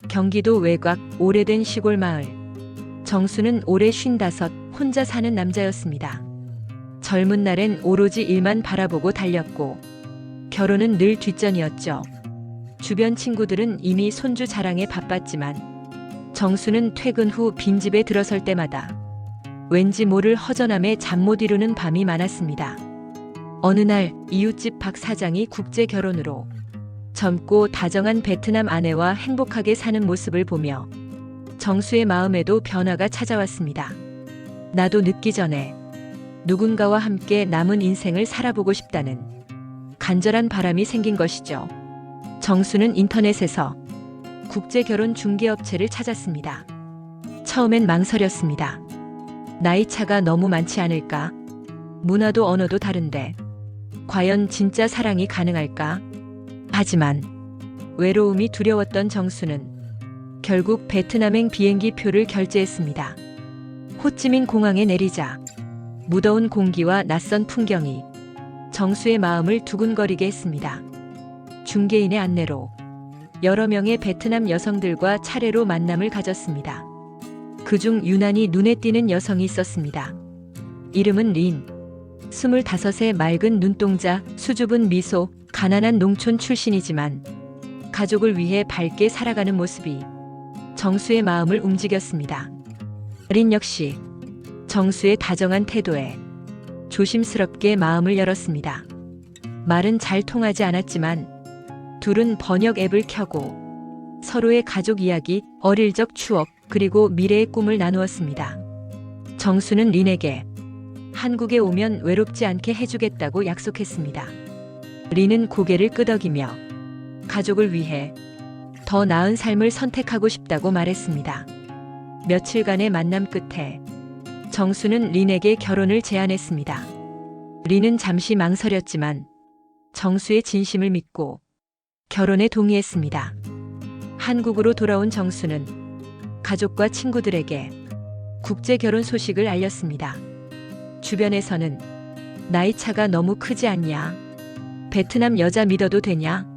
경기도 외곽 오래된 시골 마을. 정수는 올해 55, 혼자 사는 남자였습니다. 젊은 날엔 오로지 일만 바라보고 달렸고 결혼은 늘 뒷전이었죠. 주변 친구들은 이미 손주 자랑에 바빴지만 정수는 퇴근 후 빈집에 들어설 때마다 왠지 모를 허전함에 잠 못 이루는 밤이 많았습니다. 어느 날 이웃집 박 사장이 국제 결혼으로 젊고 다정한 베트남 아내와 행복하게 사는 모습을 보며 정수의 마음에도 변화가 찾아왔습니다. 나도 늦기 전에 누군가와 함께 남은 인생을 살아보고 싶다는 간절한 바람이 생긴 것이죠. 정수는 인터넷에서 국제 결혼 중개업체를 찾았습니다. 처음엔 망설였습니다. 나이 차가 너무 많지 않을까? 문화도 언어도 다른데 과연 진짜 사랑이 가능할까? 하지만 외로움이 두려웠던 정수는 결국 베트남행 비행기 표를 결제했습니다. 호찌민 공항에 내리자 무더운 공기와 낯선 풍경이 정수의 마음을 두근거리게 했습니다. 중개인의 안내로 여러 명의 베트남 여성들과 차례로 만남을 가졌습니다. 그중 유난히 눈에 띄는 여성이 있었습니다. 이름은 린. 25의 맑은 눈동자, 수줍은 미소, 가난한 농촌 출신이지만 가족을 위해 밝게 살아가는 모습이 정수의 마음을 움직였습니다. 린 역시 정수의 다정한 태도에 조심스럽게 마음을 열었습니다. 말은 잘 통하지 않았지만 둘은 번역 앱을 켜고 서로의 가족 이야기, 어릴 적 추억, 그리고 미래의 꿈을 나누었습니다. 정수는 린에게 한국에 오면 외롭지 않게 해주겠다고 약속했습니다. 린은 고개를 끄덕이며 가족을 위해 더 나은 삶을 선택하고 싶다고 말했습니다. 며칠간의 만남 끝에 정수는 린에게 결혼을 제안했습니다. 린은 잠시 망설였지만 정수의 진심을 믿고 결혼에 동의했습니다. 한국으로 돌아온 정수는 가족과 친구들에게 국제 결혼 소식을 알렸습니다. 주변에서는 나이 차가 너무 크지 않냐? 베트남 여자 믿어도 되냐?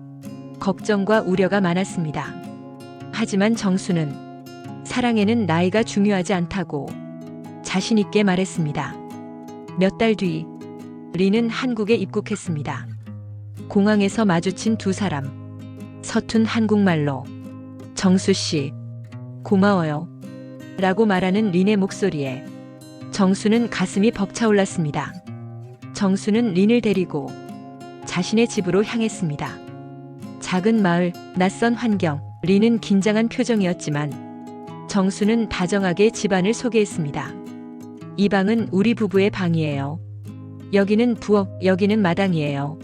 걱정과 우려가 많았습니다. 하지만 정수는 사랑에는 나이가 중요하지 않다고 자신 있게 말했습니다. 몇 달 뒤 린은 한국에 입국했습니다. 공항에서 마주친 두 사람. 서툰 한국말로 정수 씨, 고마워요. 라고 말하는 린의 목소리에 정수는 가슴이 벅차올랐습니다. 정수는 린을 데리고 자신의 집으로 향했습니다. 작은 마을, 낯선 환경, 린은 긴장한 표정이었지만 정수는 다정하게 집안을 소개했습니다. 이 방은 우리 부부의 방이에요. 여기는 부엌, 여기는 마당이에요.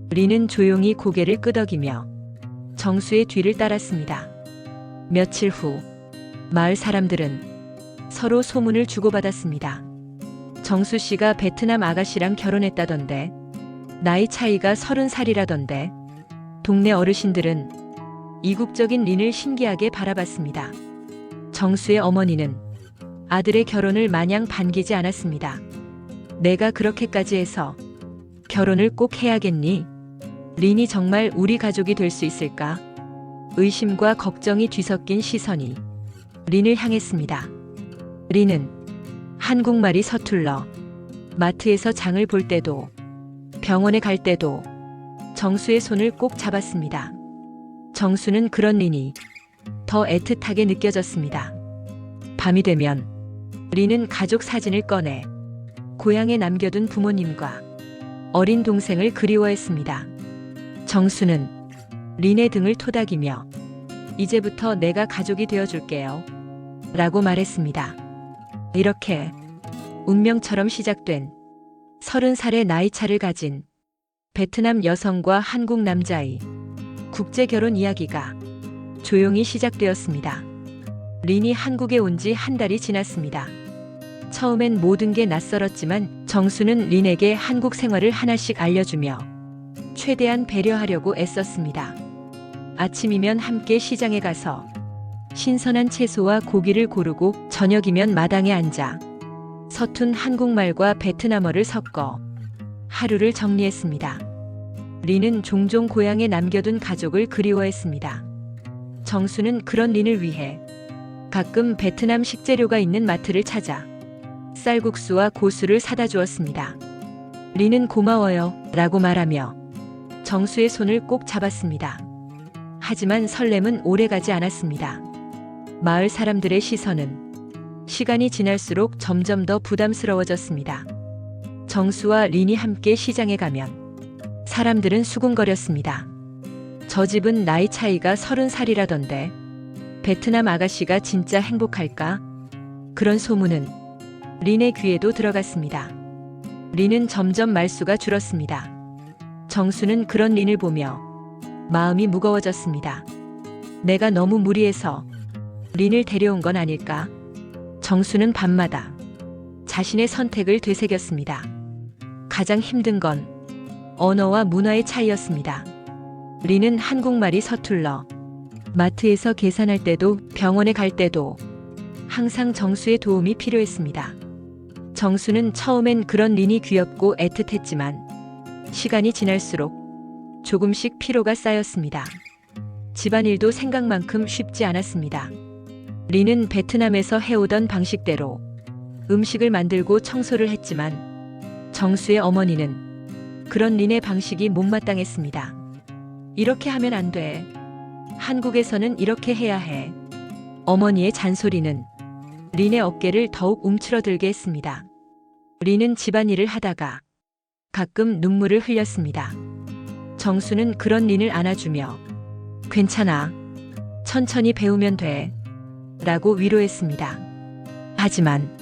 린은 조용히 고개를 끄덕이며 정수의 뒤를 따랐습니다. 며칠 후 마을 사람들은 서로 소문을 주고받았습니다. 정수 씨가 베트남 아가씨랑 결혼했다던데, 나이 차이가 30살이라던데. 동네 어르신들은 이국적인 린을 신기하게 바라봤습니다. 정수의 어머니는 아들의 결혼을 마냥 반기지 않았습니다. 내가 그렇게까지 해서 결혼을 꼭 해야겠니? 린이 정말 우리 가족이 될 수 있을까? 의심과 걱정이 뒤섞인 시선이 린을 향했습니다. 린은 한국말이 서툴러 마트에서 장을 볼 때도 병원에 갈 때도 정수의 손을 꼭 잡았습니다. 정수는 그런 린이 더 애틋하게 느껴졌습니다. 밤이 되면 린은 가족 사진을 꺼내 고향에 남겨둔 부모님과 어린 동생을 그리워했습니다. 정수는 린의 등을 토닥이며 이제부터 내가 가족이 되어줄게요. 라고 말했습니다. 이렇게 운명처럼 시작된 30살의 나이차를 가진 베트남 여성과 한국 남자의 국제 결혼 이야기가 조용히 시작되었습니다. 린이 한국에 온 지 한 달이 지났습니다. 처음엔 모든 게 낯설었지만 정수는 린에게 한국 생활을 하나씩 알려주며 최대한 배려하려고 애썼습니다. 아침이면 함께 시장에 가서 신선한 채소와 고기를 고르고 저녁이면 마당에 앉아 서툰 한국말과 베트남어를 섞어 하루를 정리했습니다. 린은 종종 고향에 남겨둔 가족을 그리워했습니다. 정수는 그런 린을 위해 가끔 베트남 식재료가 있는 마트를 찾아 쌀국수와 고수를 사다 주었습니다. 린은 고마워요 라고 말하며 정수의 손을 꼭 잡았습니다. 하지만 설렘은 오래가지 않았습니다. 마을 사람들의 시선은 시간이 지날수록 점점 더 부담스러워졌습니다. 정수와 린이 함께 시장에 가면 사람들은 수군거렸습니다. 저 집은 나이 차이가 30살이라던데 베트남 아가씨가 진짜 행복할까? 그런 소문은 린의 귀에도 들어갔습니다. 린은 점점 말수가 줄었습니다. 정수는 그런 린을 보며 마음이 무거워졌습니다. 내가 너무 무리해서 린을 데려온 건 아닐까? 정수는 밤마다 자신의 선택을 되새겼습니다. 가장 힘든 건 언어와 문화의 차이였습니다. 린은 한국말이 서툴러 마트에서 계산할 때도 병원에 갈 때도 항상 정수의 도움이 필요했습니다. 정수는 처음엔 그런 린이 귀엽고 애틋했지만 시간이 지날수록 조금씩 피로가 쌓였습니다. 집안일도 생각만큼 쉽지 않았습니다. 린은 베트남에서 해오던 방식대로 음식을 만들고 청소를 했지만 정수의 어머니는 그런 린의 방식이 못마땅했습니다. 이렇게 하면 안 돼. 한국에서는 이렇게 해야 해. 어머니의 잔소리는 린의 어깨를 더욱 움츠러들게 했습니다. 린은 집안일을 하다가 가끔 눈물을 흘렸습니다. 정수는 그런 린을 안아주며 괜찮아. 천천히 배우면 돼. 라고 위로했습니다. 하지만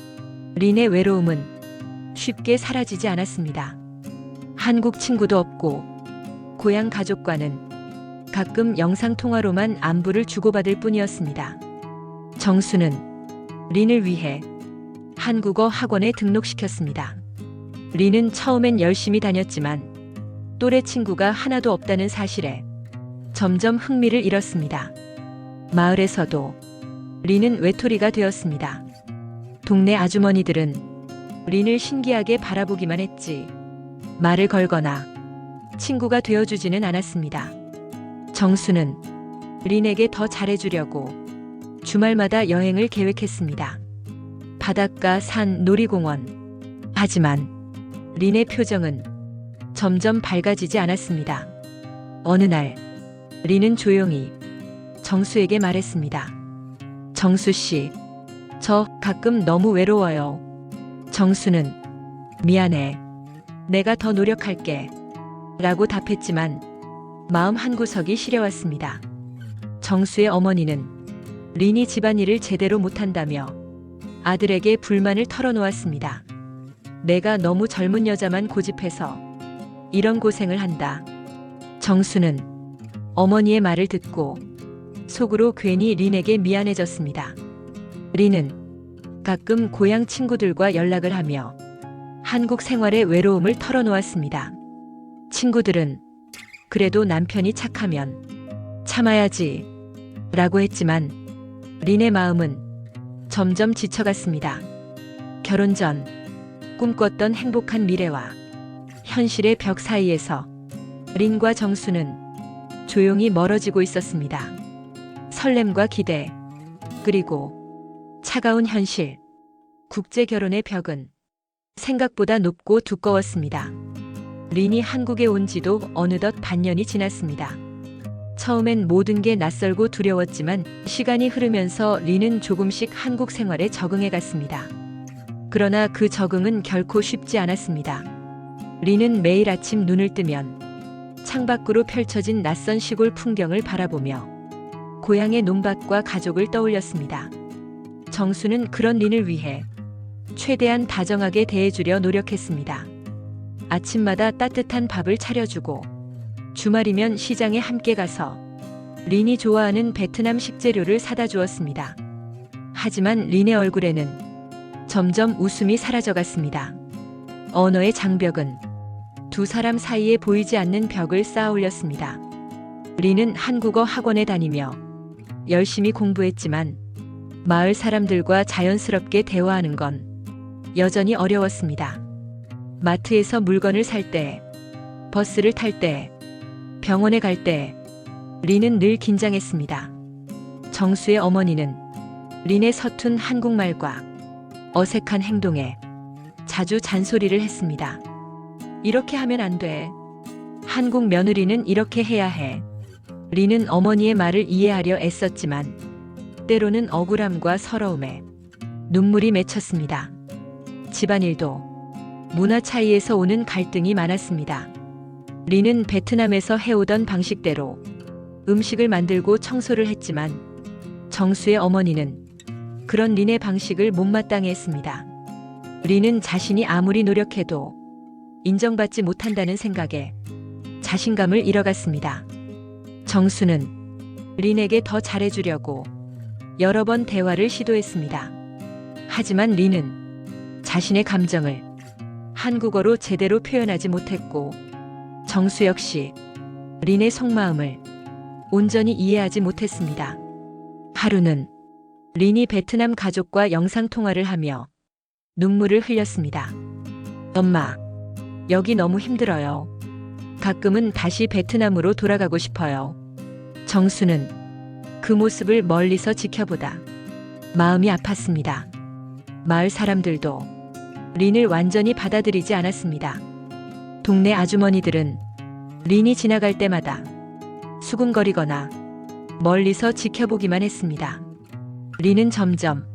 린의 외로움은 쉽게 사라지지 않았습니다. 한국 친구도 없고 고향 가족과는 가끔 영상통화로만 안부를 주고받을 뿐이었습니다. 정수는 린을 위해 한국어 학원에 등록시켰습니다. 린은 처음엔 열심히 다녔지만 또래 친구가 하나도 없다는 사실에 점점 흥미를 잃었습니다. 마을에서도 린은 외톨이가 되었습니다. 동네 아주머니들은 린을 신기하게 바라보기만 했지 말을 걸거나 친구가 되어주지는 않았습니다. 정수는 린에게 더 잘해주려고 주말마다 여행을 계획했습니다. 바닷가, 산, 놀이공원. 하지만 린의 표정은 점점 밝아지지 않았습니다. 어느 날 린은 조용히 정수에게 말했습니다. 정수 씨, 저 가끔 너무 외로워요. 정수는 미안해. 내가 더 노력할게. 라고 답했지만 마음 한구석이 시려왔습니다. 정수의 어머니는 린이 집안일을 제대로 못한다며 아들에게 불만을 털어놓았습니다. 내가 너무 젊은 여자만 고집해서 이런 고생을 한다. 정수는 어머니의 말을 듣고 속으로 괜히 린에게 미안해졌습니다. 린은 가끔 고향 친구들과 연락을 하며 한국 생활의 외로움을 털어놓았습니다. 친구들은 그래도 남편이 착하면 참아야지 라고 했지만 린의 마음은 점점 지쳐갔습니다. 결혼 전 꿈꿨던 행복한 미래와 현실의 벽 사이에서 린과 정수는 조용히 멀어지고 있었습니다. 설렘과 기대, 그리고 차가운 현실, 국제 결혼의 벽은 생각보다 높고 두꺼웠습니다. 린이 한국에 온 지도 어느덧 반년이 지났습니다. 처음엔 모든 게 낯설고 두려웠지만 시간이 흐르면서 린은 조금씩 한국 생활에 적응해 갔습니다. 그러나 그 적응은 결코 쉽지 않았습니다. 린은 매일 아침 눈을 뜨면 창밖으로 펼쳐진 낯선 시골 풍경을 바라보며 고향의 논밭과 가족을 떠올렸습니다. 정수는 그런 린을 위해 최대한 다정하게 대해주려 노력했습니다. 아침마다 따뜻한 밥을 차려주고 주말이면 시장에 함께 가서 린이 좋아하는 베트남 식재료를 사다 주었습니다. 하지만 린의 얼굴에는 점점 웃음이 사라져갔습니다. 언어의 장벽은 두 사람 사이에 보이지 않는 벽을 쌓아 올렸습니다. 린은 한국어 학원에 다니며 열심히 공부했지만 마을 사람들과 자연스럽게 대화하는 건 여전히 어려웠습니다. 마트에서 물건을 살 때, 버스를 탈 때, 병원에 갈 때 린은 늘 긴장했습니다. 정수의 어머니는 린의 서툰 한국말과 어색한 행동에 자주 잔소리를 했습니다. 이렇게 하면 안 돼. 한국 며느리는 이렇게 해야 해. 린은 어머니의 말을 이해하려 애썼지만 때로는 억울함과 서러움에 눈물이 맺혔습니다. 집안일도 문화 차이에서 오는 갈등이 많았습니다. 린은 베트남에서 해오던 방식대로 음식을 만들고 청소를 했지만 정수의 어머니는 그런 린의 방식을 못마땅해 했습니다. 린은 자신이 아무리 노력해도 인정받지 못한다는 생각에 자신감을 잃어갔습니다. 정수는 린에게 더 잘해주려고 여러 번 대화를 시도했습니다. 하지만 린은 자신의 감정을 한국어로 제대로 표현하지 못했고 정수 역시 린의 속마음을 온전히 이해하지 못했습니다. 하루는 린이 베트남 가족과 영상통화를 하며 눈물을 흘렸습니다. 엄마, 여기 너무 힘들어요. 가끔은 다시 베트남으로 돌아가고 싶어요. 정수는 그 모습을 멀리서 지켜보다 마음이 아팠습니다. 마을 사람들도 린을 완전히 받아들이지 않았습니다. 동네 아주머니들은 린이 지나갈 때마다 수군거리거나 멀리서 지켜보기만 했습니다. 린은 점점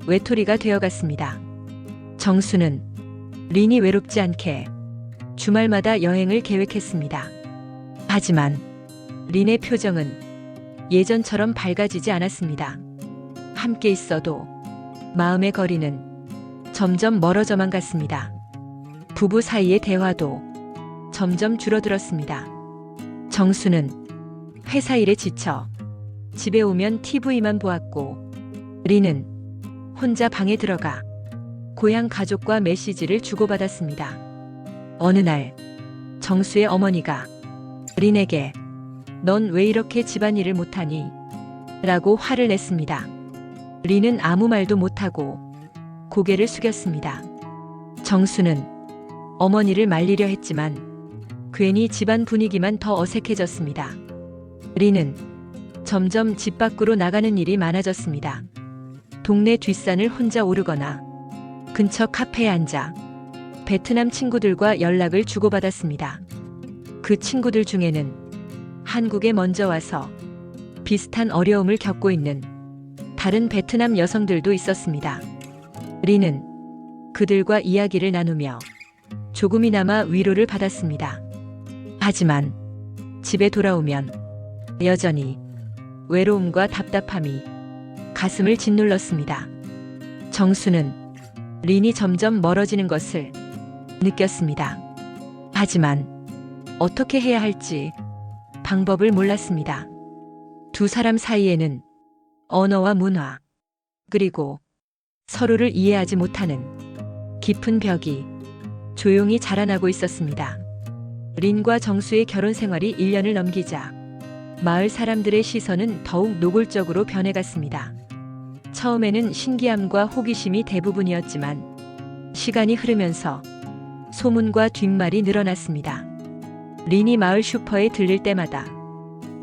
외톨이가 되어갔습니다. 정수는 린이 외롭지 않게 주말마다 여행을 계획했습니다. 하지만 린의 표정은 예전처럼 밝아지지 않았습니다. 함께 있어도 마음의 거리는 점점 멀어져만 갔습니다. 부부 사이의 대화도 점점 줄어들었습니다. 정수는 회사 일에 지쳐 집에 오면 TV만 보았고 린은 혼자 방에 들어가 고향 가족과 메시지를 주고받았습니다. 어느 날 정수의 어머니가 린에게 넌 왜 이렇게 집안일을 못하니? 라고 화를 냈습니다. 린은 아무 말도 못하고 고개를 숙였습니다. 정수는 어머니를 말리려 했지만 괜히 집안 분위기만 더 어색해졌습니다. 린은 점점 집 밖으로 나가는 일이 많아졌습니다. 동네 뒷산을 혼자 오르거나 근처 카페에 앉아 베트남 친구들과 연락을 주고받았습니다. 그 친구들 중에는 한국에 먼저 와서 비슷한 어려움을 겪고 있는 다른 베트남 여성들도 있었습니다. 린은 그들과 이야기를 나누며 조금이나마 위로를 받았습니다. 하지만 집에 돌아오면 여전히 외로움과 답답함이 가슴을 짓눌렀습니다. 정수는 린이 점점 멀어지는 것을 느꼈습니다. 하지만 어떻게 해야 할지 방법을 몰랐습니다. 두 사람 사이에는 언어와 문화, 그리고 서로를 이해하지 못하는 깊은 벽이 조용히 자라나고 있었습니다. 린과 정수의 결혼 생활이 1년을 넘기자 마을 사람들의 시선은 더욱 노골적으로 변해갔습니다. 처음에는 신기함과 호기심이 대부분이었지만 시간이 흐르면서 소문과 뒷말이 늘어났습니다. 린이 마을 슈퍼에 들릴 때마다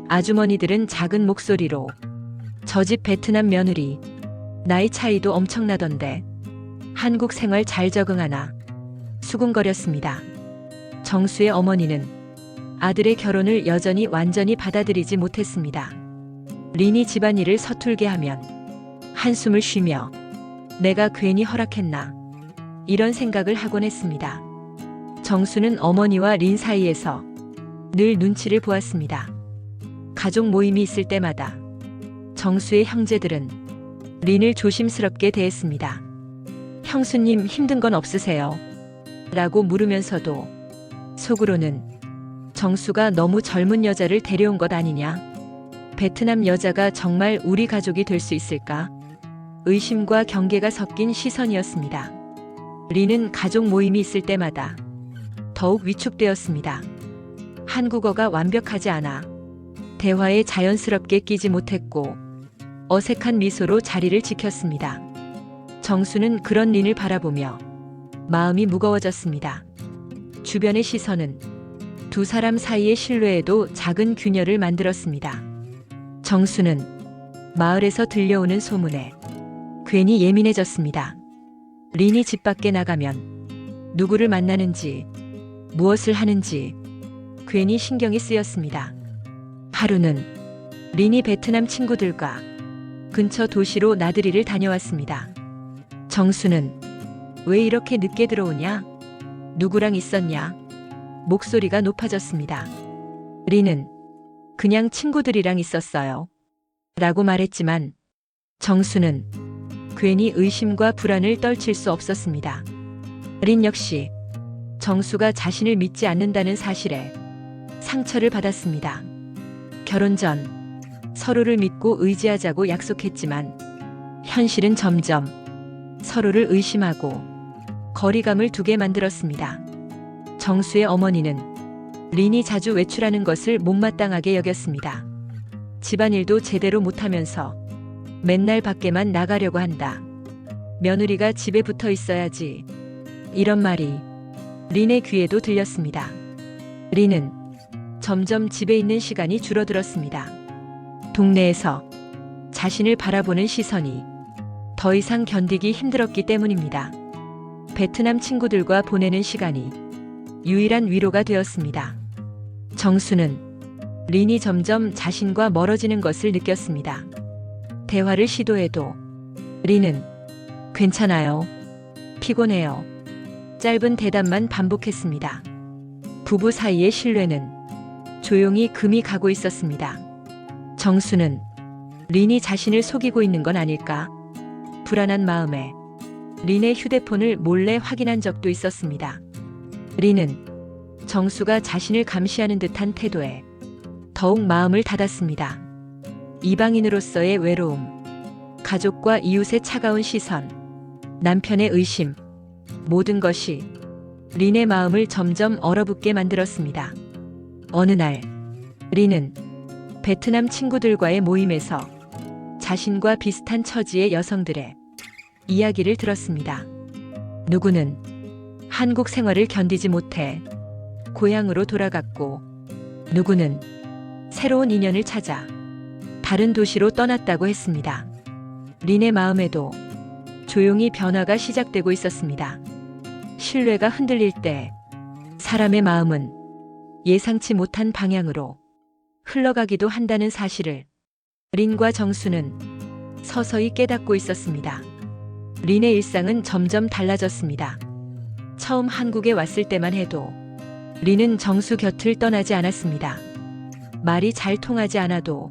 아주머니들은 작은 목소리로 저 집 베트남 며느리 나이 차이도 엄청나던데 한국 생활 잘 적응하나 수군거렸습니다. 정수의 어머니는 아들의 결혼을 여전히 완전히 받아들이지 못했습니다. 린이 집안일을 서툴게 하면 한숨을 쉬며 내가 괜히 허락했나 이런 생각을 하곤 했습니다. 정수는 어머니와 린 사이에서 늘 눈치를 보았습니다. 가족 모임이 있을 때마다 정수의 형제들은 린을 조심스럽게 대했습니다. 형수님 힘든 건 없으세요? 라고 물으면서도 속으로는 정수가 너무 젊은 여자를 데려온 것 아니냐? 베트남 여자가 정말 우리 가족이 될 수 있을까? 의심과 경계가 섞인 시선이었습니다. 린은 가족 모임이 있을 때마다 더욱 위축되었습니다. 한국어가 완벽하지 않아 대화에 자연스럽게 끼지 못했고 어색한 미소로 자리를 지켰습니다. 정수는 그런 린을 바라보며 마음이 무거워졌습니다. 주변의 시선은 두 사람 사이의 신뢰에도 작은 균열을 만들었습니다. 정수는 마을에서 들려오는 소문에 괜히 예민해졌습니다. 린이 집 밖에 나가면 누구를 만나는지, 무엇을 하는지 괜히 신경이 쓰였습니다. 하루는 린이 베트남 친구들과 근처 도시로 나들이를 다녀왔습니다. 정수는 왜 이렇게 늦게 들어오냐? 누구랑 있었냐? 목소리가 높아졌습니다. 린은 그냥 친구들이랑 있었어요. 라고 말했지만 정수는 괜히 의심과 불안을 떨칠 수 없었습니다. 린 역시 정수가 자신을 믿지 않는다는 사실에 상처를 받았습니다. 결혼 전 서로를 믿고 의지하자고 약속했지만 현실은 점점 서로를 의심하고 거리감을 두게 만들었습니다. 정수의 어머니는 린이 자주 외출하는 것을 못마땅하게 여겼습니다. 집안일도 제대로 못하면서 맨날 밖에만 나가려고 한다. 며느리가 집에 붙어 있어야지. 이런 말이 린의 귀에도 들렸습니다. 린은 점점 집에 있는 시간이 줄어들었습니다. 동네에서 자신을 바라보는 시선이 더 이상 견디기 힘들었기 때문입니다. 베트남 친구들과 보내는 시간이 유일한 위로가 되었습니다. 정수는 린이 점점 자신과 멀어지는 것을 느꼈습니다. 대화를 시도해도 린은 괜찮아요. 피곤해요. 짧은 대답만 반복했습니다. 부부 사이의 신뢰는 조용히 금이 가고 있었습니다. 정수는 린이 자신을 속이고 있는 건 아닐까? 불안한 마음에 린의 휴대폰을 몰래 확인한 적도 있었습니다. 린은 정수가 자신을 감시하는 듯한 태도에 더욱 마음을 닫았습니다. 이방인으로서의 외로움, 가족과 이웃의 차가운 시선, 남편의 의심, 모든 것이 린의 마음을 점점 얼어붙게 만들었습니다. 어느 날 린은 베트남 친구들과의 모임에서 자신과 비슷한 처지의 여성들의 이야기를 들었습니다. 누구는 한국 생활을 견디지 못해 고향으로 돌아갔고, 누구는 새로운 인연을 찾아 다른 도시로 떠났다고 했습니다. 린의 마음에도 조용히 변화가 시작되고 있었습니다. 신뢰가 흔들릴 때 사람의 마음은 예상치 못한 방향으로 흘러가기도 한다는 사실을 린과 정수는 서서히 깨닫고 있었습니다. 린의 일상은 점점 달라졌습니다. 처음 한국에 왔을 때만 해도 린은 정수 곁을 떠나지 않았습니다. 말이 잘 통하지 않아도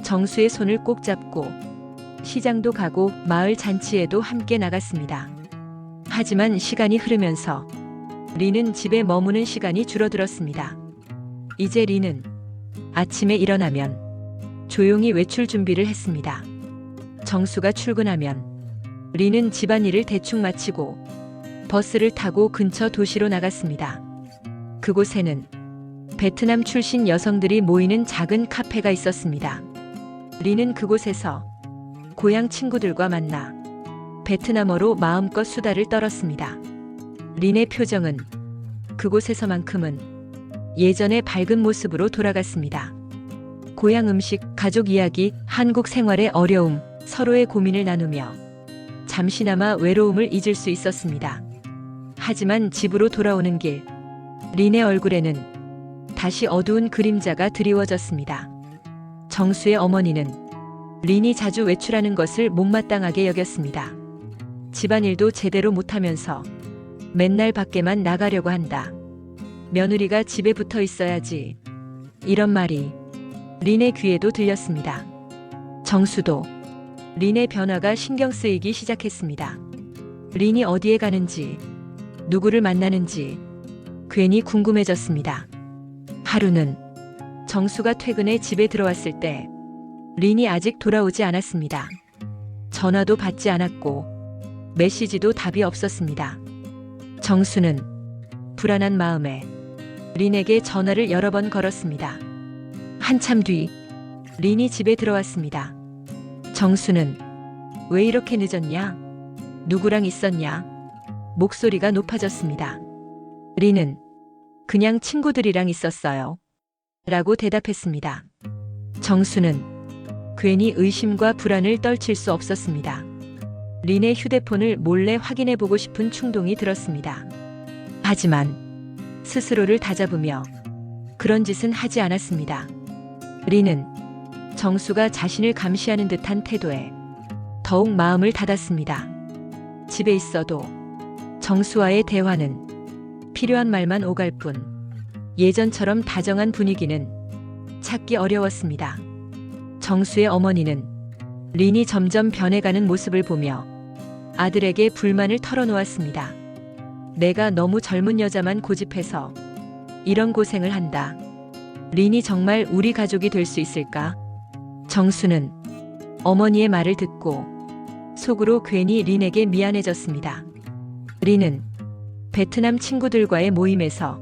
정수의 손을 꼭 잡고 시장도 가고 마을 잔치에도 함께 나갔습니다. 하지만 시간이 흐르면서 린은 집에 머무는 시간이 줄어들었습니다. 이제 린은 아침에 일어나면 조용히 외출 준비를 했습니다. 정수가 출근하면 린은 집안일을 대충 마치고 버스를 타고 근처 도시로 나갔습니다. 그곳에는 베트남 출신 여성들이 모이는 작은 카페가 있었습니다. 린은 그곳에서 고향 친구들과 만나 베트남어로 마음껏 수다를 떨었습니다. 린의 표정은 그곳에서만큼은 예전의 밝은 모습으로 돌아갔습니다. 고향 음식, 가족 이야기, 한국 생활의 어려움, 서로의 고민을 나누며 잠시나마 외로움을 잊을 수 있었습니다. 하지만 집으로 돌아오는 길, 린의 얼굴에는 다시 어두운 그림자가 드리워졌습니다. 정수의 어머니는 린이 자주 외출하는 것을 못마땅하게 여겼습니다. 집안일도 제대로 못하면서 맨날 밖에만 나가려고 한다. 며느리가 집에 붙어 있어야지. 이런 말이 린의 귀에도 들렸습니다. 정수도 린의 변화가 신경 쓰이기 시작했습니다. 린이 어디에 가는지, 누구를 만나는지 괜히 궁금해졌습니다. 하루는 정수가 퇴근해 집에 들어왔을 때 린이 아직 돌아오지 않았습니다. 전화도 받지 않았고 메시지도 답이 없었습니다. 정수는 불안한 마음에 린에게 전화를 여러 번 걸었습니다. 한참 뒤 린이 집에 들어왔습니다. 정수는 왜 이렇게 늦었냐? 누구랑 있었냐? 목소리가 높아졌습니다. 린은 그냥 친구들이랑 있었어요. 라고 대답했습니다. 정수는 괜히 의심과 불안을 떨칠 수 없었습니다. 린의 휴대폰을 몰래 확인해 보고 싶은 충동이 들었습니다. 하지만 스스로를 다잡으며 그런 짓은 하지 않았습니다. 린은 정수가 자신을 감시하는 듯한 태도에 더욱 마음을 닫았습니다. 집에 있어도 정수와의 대화는 필요한 말만 오갈 뿐 예전처럼 다정한 분위기는 찾기 어려웠습니다. 정수의 어머니는 린이 점점 변해가는 모습을 보며 아들에게 불만을 털어놓았습니다. 내가 너무 젊은 여자만 고집해서 이런 고생을 한다. 린이 정말 우리 가족이 될 수 있을까? 정수는 어머니의 말을 듣고 속으로 괜히 린에게 미안해졌습니다. 린은 베트남 친구들과의 모임에서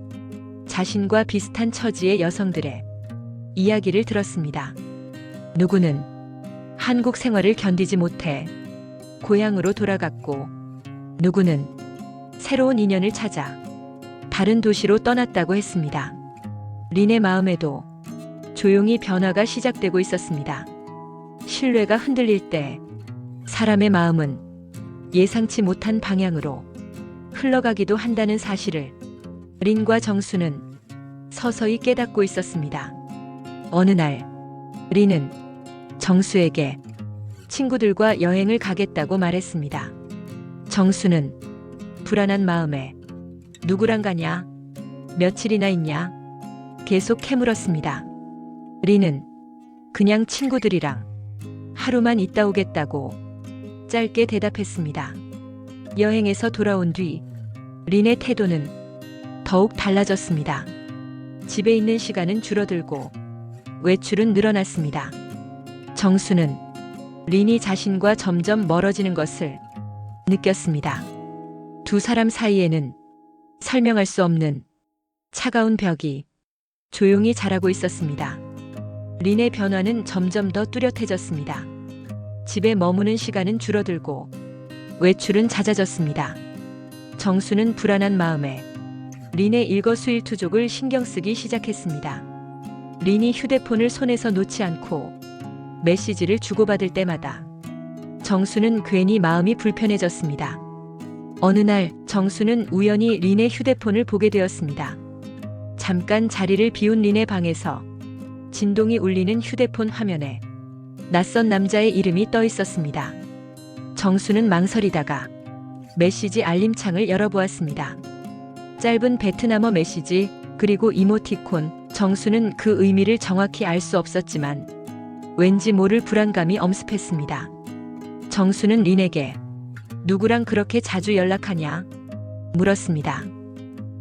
자신과 비슷한 처지의 여성들의 이야기를 들었습니다. 누구는 한국 생활을 견디지 못해 고향으로 돌아갔고, 누구는 새로운 인연을 찾아 다른 도시로 떠났다고 했습니다. 린의 마음에도 조용히 변화가 시작되고 있었습니다. 신뢰가 흔들릴 때 사람의 마음은 예상치 못한 방향으로 흘러가기도 한다는 사실을 린과 정수는 서서히 깨닫고 있었습니다. 어느 날 린은 정수에게 친구들과 여행을 가겠다고 말했습니다. 정수는 불안한 마음에 누구랑 가냐? 며칠이나 있냐? 계속 캐물었습니다. 린은 그냥 친구들이랑 하루만 있다 오겠다고 짧게 대답했습니다. 여행에서 돌아온 뒤 린의 태도는 더욱 달라졌습니다. 집에 있는 시간은 줄어들고 외출은 늘어났습니다. 정수는 린이 자신과 점점 멀어지는 것을 느꼈습니다. 두 사람 사이에는 설명할 수 없는 차가운 벽이 조용히 자라고 있었습니다. 린의 변화는 점점 더 뚜렷해졌습니다. 집에 머무는 시간은 줄어들고 외출은 잦아졌습니다. 정수는 불안한 마음에 린의 일거수일투족을 신경 쓰기 시작했습니다. 린이 휴대폰을 손에서 놓지 않고 메시지를 주고받을 때마다 정수는 괜히 마음이 불편해졌습니다. 어느 날 정수는 우연히 린의 휴대폰을 보게 되었습니다. 잠깐 자리를 비운 린의 방에서 진동이 울리는 휴대폰 화면에 낯선 남자의 이름이 떠 있었습니다. 정수는 망설이다가 메시지 알림창을 열어보았습니다. 짧은 베트남어 메시지, 그리고 이모티콘. 정수는 그 의미를 정확히 알 수 없었지만 왠지 모를 불안감이 엄습했습니다. 정수는 린에게 누구랑 그렇게 자주 연락하냐? 물었습니다.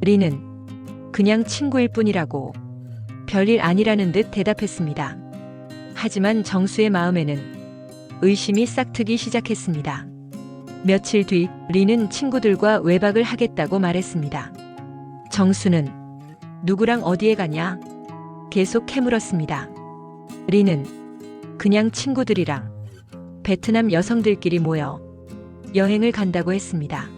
린은 그냥 친구일 뿐이라고 별일 아니라는 듯 대답했습니다. 하지만 정수의 마음에는 의심이 싹트기 시작했습니다. 며칠 뒤 린은 친구들과 외박을 하겠다고 말했습니다. 정수는 누구랑 어디에 가냐? 계속 캐물었습니다. 린은 그냥 친구들이랑 베트남 여성들끼리 모여 여행을 간다고 했습니다.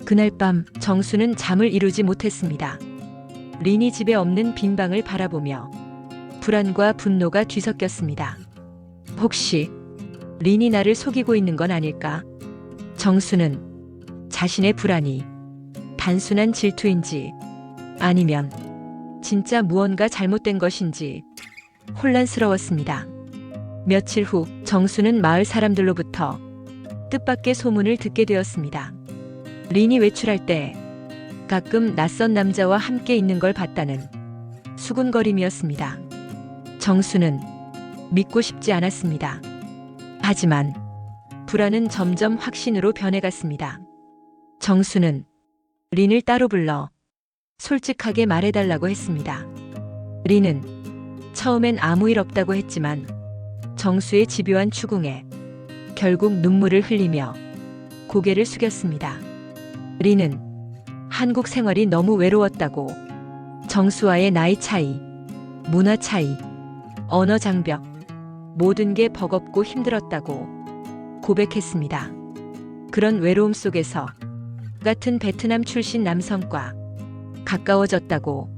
그날 밤 정수는 잠을 이루지 못했습니다. 린이 집에 없는 빈 방을 바라보며 불안과 분노가 뒤섞였습니다. 혹시 린이 나를 속이고 있는 건 아닐까? 정수는 자신의 불안이 단순한 질투인지 아니면 진짜 무언가 잘못된 것인지 혼란스러웠습니다. 며칠 후 정수는 마을 사람들로부터 뜻밖의 소문을 듣게 되었습니다. 린이 외출할 때 가끔 낯선 남자와 함께 있는 걸 봤다는 수군거림이었습니다. 정수는 믿고 싶지 않았습니다. 하지만 불안은 점점 확신으로 변해갔습니다. 정수는 린을 따로 불러 솔직하게 말해달라고 했습니다. 린은 처음엔 아무 일 없다고 했지만 정수의 집요한 추궁에 결국 눈물을 흘리며 고개를 숙였습니다. 린은 한국 생활이 너무 외로웠다고, 정수와의 나이 차이, 문화 차이, 언어 장벽, 모든 게 버겁고 힘들었다고 고백했습니다. 그런 외로움 속에서 같은 베트남 출신 남성과 가까워졌다고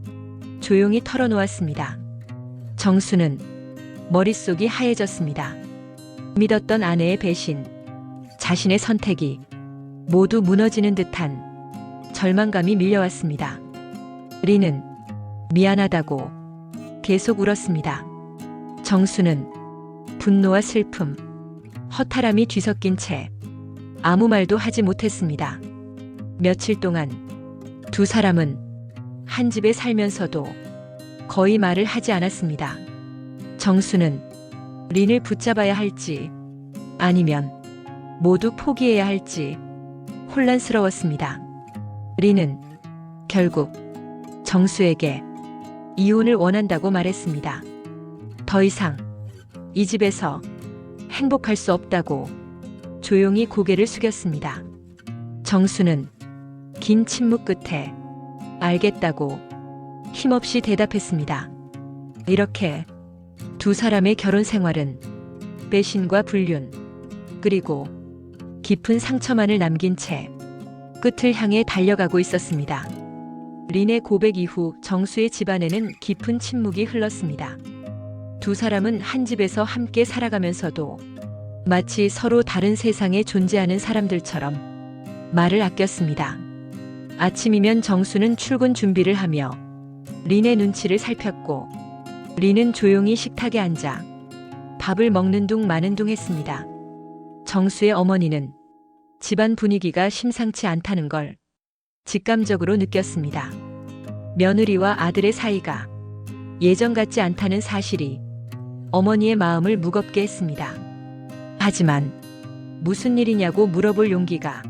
조용히 털어놓았습니다. 정수는 머릿속이 하얘졌습니다. 믿었던 아내의 배신, 자신의 선택이 모두 무너지는 듯한 절망감이 밀려왔습니다. 린은 미안하다고 계속 울었습니다. 정수는 분노와 슬픔, 허탈함이 뒤섞인 채 아무 말도 하지 못했습니다. 며칠 동안 두 사람은 한 집에 살면서도 거의 말을 하지 않았습니다. 정수는 린을 붙잡아야 할지 아니면 모두 포기해야 할지 혼란스러웠습니다. 린은 결국 정수에게 이혼을 원한다고 말했습니다. 더 이상 이 집에서 행복할 수 없다고 조용히 고개를 숙였습니다. 정수는 긴 침묵 끝에 알겠다고 힘없이 대답했습니다. 이렇게 두 사람의 결혼 생활은 배신과 불륜, 그리고 깊은 상처만을 남긴 채 끝을 향해 달려가고 있었습니다. 린의 고백 이후 정수의 집안에는 깊은 침묵이 흘렀습니다. 두 사람은 한 집에서 함께 살아가면서도 마치 서로 다른 세상에 존재하는 사람들처럼 말을 아꼈습니다. 아침이면 정수는 출근 준비를 하며 린의 눈치를 살폈고, 린은 조용히 식탁에 앉아 밥을 먹는 둥 마는 둥 했습니다. 정수의 어머니는 집안 분위기가 심상치 않다는 걸 직감적으로 느꼈습니다. 며느리와 아들의 사이가 예전 같지 않다는 사실이 어머니의 마음을 무겁게 했습니다. 하지만 무슨 일이냐고 물어볼 용기가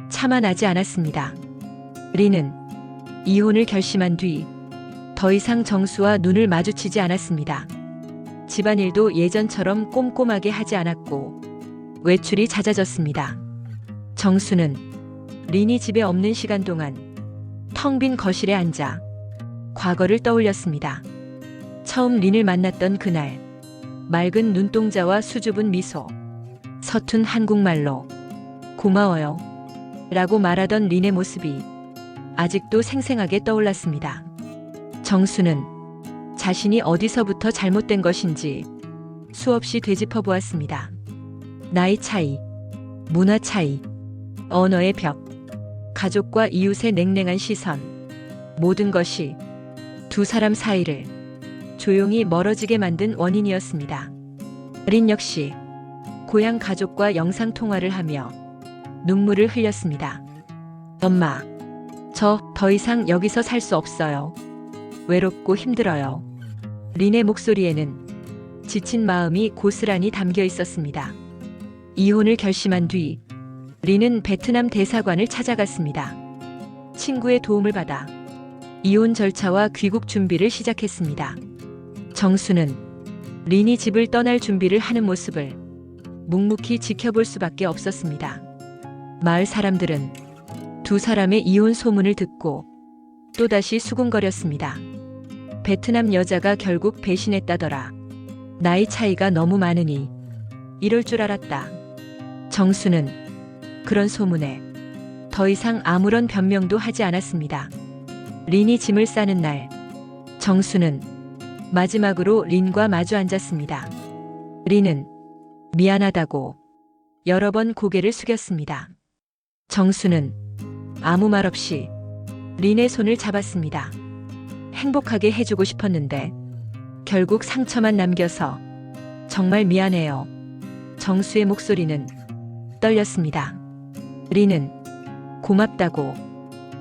차마 나지 않았습니다. 린은 이혼을 결심한 뒤 더 이상 정수와 눈을 마주치지 않았습니다. 집안일도 예전처럼 꼼꼼하게 하지 않았고 외출이 잦아졌습니다. 정수는 린이 집에 없는 시간 동안 텅 빈 거실에 앉아 과거를 떠올렸습니다. 처음 린을 만났던 그날, 맑은 눈동자와 수줍은 미소, 서툰 한국말로 고마워요 라고 말하던 린의 모습이 아직도 생생하게 떠올랐습니다. 정수는 자신이 어디서부터 잘못된 것인지 수없이 되짚어 보았습니다. 나이 차이, 문화 차이, 언어의 벽, 가족과 이웃의 냉랭한 시선, 모든 것이 두 사람 사이를 조용히 멀어지게 만든 원인이었습니다. 린 역시 고향 가족과 영상통화를 하며 눈물을 흘렸습니다. 엄마, 저 더 이상 여기서 살 수 없어요. 외롭고 힘들어요. 린의 목소리에는 지친 마음이 고스란히 담겨 있었습니다. 이혼을 결심한 뒤 린은 베트남 대사관을 찾아갔습니다. 친구의 도움을 받아 이혼 절차와 귀국 준비를 시작했습니다. 정수는 린이 집을 떠날 준비를 하는 모습을 묵묵히 지켜볼 수밖에 없었습니다. 마을 사람들은 두 사람의 이혼 소문을 듣고 또다시 수군거렸습니다. 베트남 여자가 결국 배신했다더라. 나이 차이가 너무 많으니 이럴 줄 알았다. 정수는 그런 소문에 더 이상 아무런 변명도 하지 않았습니다. 린이 짐을 싸는 날, 정수는 마지막으로 린과 마주 앉았습니다. 린은 미안하다고 여러 번 고개를 숙였습니다. 정수는 아무 말 없이 린의 손을 잡았습니다. 행복하게 해주고 싶었는데 결국 상처만 남겨서 정말 미안해요. 정수의 목소리는 떨렸습니다. 린은 고맙다고,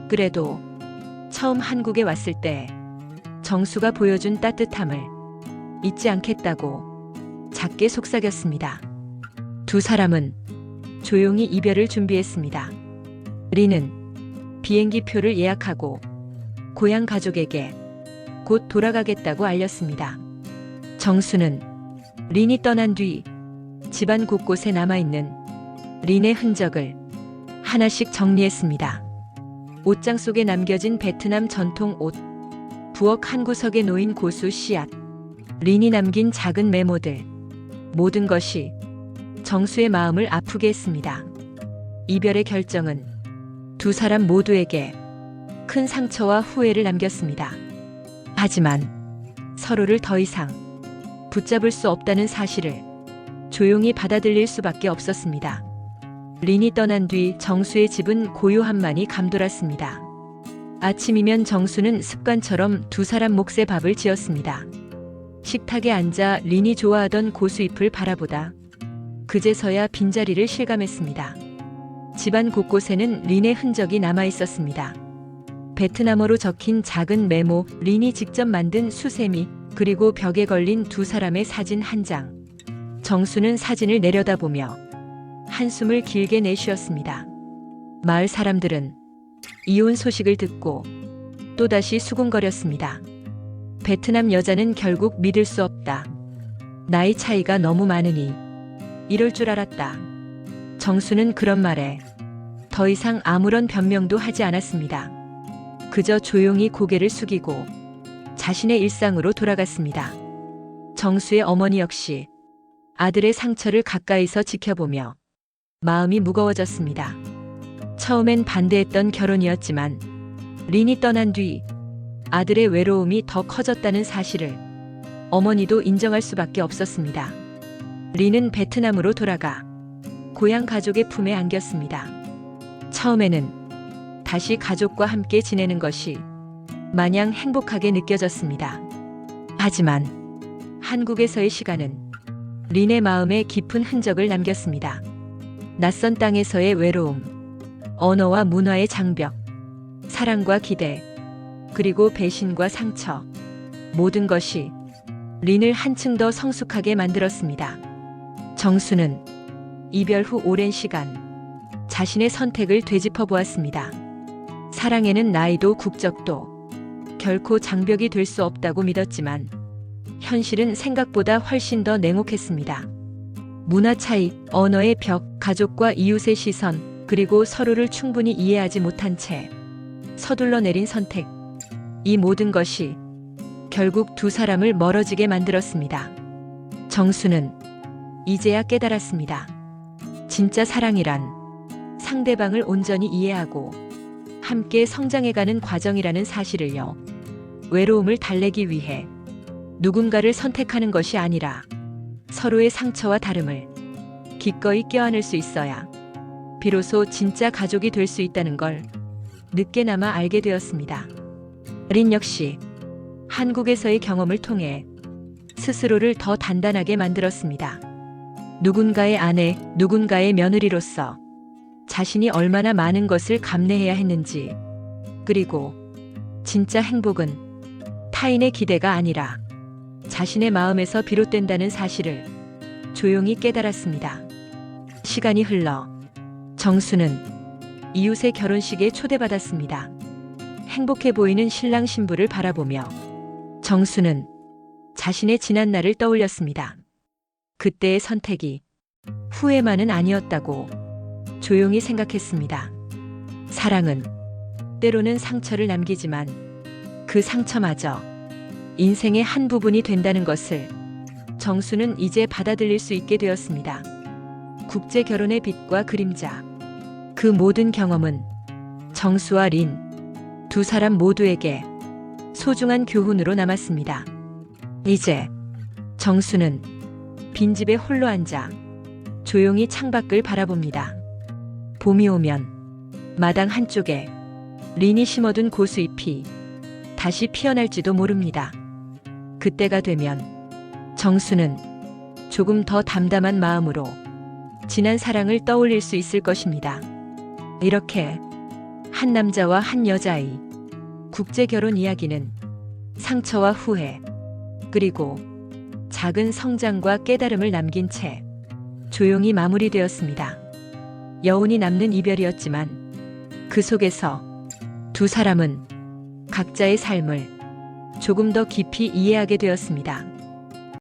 그래도 처음 한국에 왔을 때 정수가 보여준 따뜻함을 잊지 않겠다고 작게 속삭였습니다. 두 사람은 조용히 이별을 준비했습니다. 린은 비행기 표를 예약하고 고향 가족에게 곧 돌아가겠다고 알렸습니다. 정수는 린이 떠난 뒤 집안 곳곳에 남아있는 린의 흔적을 하나씩 정리했습니다. 옷장 속에 남겨진 베트남 전통 옷, 부엌 한 구석에 놓인 고수 씨앗, 린이 남긴 작은 메모들, 모든 것이 정수의 마음을 아프게 했습니다. 이별의 결정은 두 사람 모두에게 큰 상처와 후회를 남겼습니다. 하지만 서로를 더 이상 붙잡을 수 없다는 사실을 조용히 받아들일 수밖에 없었습니다. 린이 떠난 뒤 정수의 집은 고요함만이 감돌았습니다. 아침이면 정수는 습관처럼 두 사람 몫의 밥을 지었습니다. 식탁에 앉아 린이 좋아하던 고수잎을 바라보다 그제서야 빈자리를 실감했습니다. 집안 곳곳에는 린의 흔적이 남아 있었습니다. 베트남어로 적힌 작은 메모, 린이 직접 만든 수세미, 그리고 벽에 걸린 두 사람의 사진 한 장. 정수는 사진을 내려다보며 한숨을 길게 내쉬었습니다. 마을 사람들은 이혼 소식을 듣고 또다시 수군거렸습니다. 베트남 여자는 결국 믿을 수 없다. 나이 차이가 너무 많으니 이럴 줄 알았다. 정수는 그런 말에 더 이상 아무런 변명도 하지 않았습니다. 그저 조용히 고개를 숙이고 자신의 일상으로 돌아갔습니다. 정수의 어머니 역시 아들의 상처를 가까이서 지켜보며 마음이 무거워졌습니다. 처음엔 반대했던 결혼이었지만 린이 떠난 뒤 아들의 외로움이 더 커졌다는 사실을 어머니도 인정할 수밖에 없었습니다. 린은 베트남으로 돌아가 고향 가족의 품에 안겼습니다. 처음에는 다시 가족과 함께 지내는 것이 마냥 행복하게 느껴졌습니다. 하지만 한국에서의 시간은 린의 마음에 깊은 흔적을 남겼습니다. 낯선 땅에서의 외로움, 언어와 문화의 장벽, 사랑과 기대, 그리고 배신과 상처, 모든 것이 린을 한층 더 성숙하게 만들었습니다. 정수는 이별 후 오랜 시간 자신의 선택을 되짚어 보았습니다. 사랑에는 나이도 국적도 결코 장벽이 될 수 없다고 믿었지만 현실은 생각보다 훨씬 더 냉혹했습니다. 문화 차이, 언어의 벽, 가족과 이웃의 시선, 그리고 서로를 충분히 이해하지 못한 채 서둘러 내린 선택, 이 모든 것이 결국 두 사람을 멀어지게 만들었습니다. 정수는 이제야 깨달았습니다. 진짜 사랑이란 상대방을 온전히 이해하고 함께 성장해가는 과정이라는 사실을요. 외로움을 달래기 위해 누군가를 선택하는 것이 아니라 서로의 상처와 다름을 기꺼이 껴안을 수 있어야 비로소 진짜 가족이 될 수 있다는 걸 늦게나마 알게 되었습니다. 린 역시 한국에서의 경험을 통해 스스로를 더 단단하게 만들었습니다. 누군가의 아내, 누군가의 며느리로서 자신이 얼마나 많은 것을 감내해야 했는지, 그리고 진짜 행복은 타인의 기대가 아니라 자신의 마음에서 비롯된다는 사실을 조용히 깨달았습니다. 시간이 흘러 정수는 이웃의 결혼식에 초대받았습니다. 행복해 보이는 신랑 신부를 바라보며 정수는 자신의 지난 날을 떠올렸습니다. 그때의 선택이 후회만은 아니었다고 조용히 생각했습니다. 사랑은 때로는 상처를 남기지만 그 상처마저 인생의 한 부분이 된다는 것을 정수는 이제 받아들일 수 있게 되었습니다. 국제 결혼의 빛과 그림자, 그 모든 경험은 정수와 린, 두 사람 모두에게 소중한 교훈으로 남았습니다. 이제 정수는 빈집에 홀로 앉아 조용히 창밖을 바라봅니다. 봄이 오면 마당 한쪽에 린이 심어둔 고수잎이 다시 피어날지도 모릅니다. 그때가 되면 정수는 조금 더 담담한 마음으로 지난 사랑을 떠올릴 수 있을 것입니다. 이렇게 한 남자와 한 여자의 국제 결혼 이야기는 상처와 후회, 그리고 작은 성장과 깨달음을 남긴 채 조용히 마무리되었습니다. 여운이 남는 이별이었지만 그 속에서 두 사람은 각자의 삶을 조금 더 깊이 이해하게 되었습니다.